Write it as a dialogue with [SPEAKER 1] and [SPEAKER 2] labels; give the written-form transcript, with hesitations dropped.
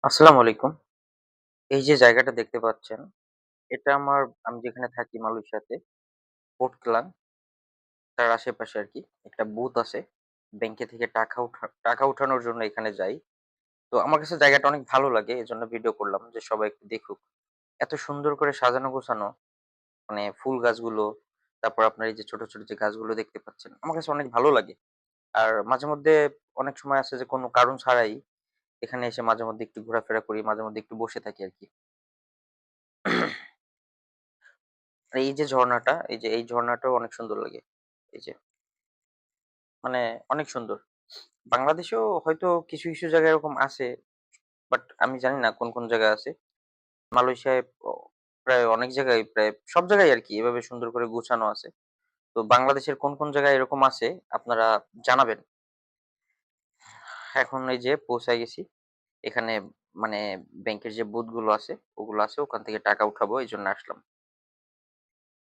[SPEAKER 1] আসসালামু আলাইকুম। এই যে জায়গাটা দেখতে পাচ্ছেন, এটা আমি যেখানে থাকি মালয়েশিয়াতে, পোর্ট ক্লাং তার আশেপাশে আরকি একটা বুথ আছে। ব্যাংকে থেকে টাকা উঠানোর জন্য এখানে যাই। তো আমার কাছে জায়গাটা অনেক ভালো লাগে। এজন্য ভিডিও করলাম যে সবাই একটু দেখুক। এত সুন্দর করে সাজানো গোছানো, মানে ফুল গাছগুলো, তারপর আপনার এই যে ছোট, ছোট যে গাছগুলো দেখতে পাচ্ছেন, আমার কাছে অনেক ভালো লাগে। আর মাঝেমধ্যে অনেক সময় আছে যে কোনো কারণ ছাড়াই এখানে এসে মাঝেমধ্যে একটু ঘোরাফেরা করি, মাঝেমধ্যে একটু বসে থাকি আরকি। আর এই যে ঝর্ণাটা, এই ঝর্ণাটাও অনেক সুন্দর লাগে। এই যে মানে অনেক সুন্দর। বাংলাদেশেও হয়তো কিছু, কিছু জায়গায় এরকম আছে। বাট আমি জানি না কোন, কোন জায়গায় আছে। মালয়েশিয়ায় প্রায় অনেক জায়গায় প্রায় সব জায়গায় আরকি এভাবে সুন্দর করে গুছানো আছে। তো বাংলাদেশের কোন, কোন জায়গায় এরকম আছে আপনারা জানাবেন। এখন এই যে পৌঁছায় গেছি। এখানে মানে ব্যাংকের যে বুথ গুলো আছে, ওগুলো আছে। ওখান থেকে টাকা উঠাবো এইজন্য আসলাম।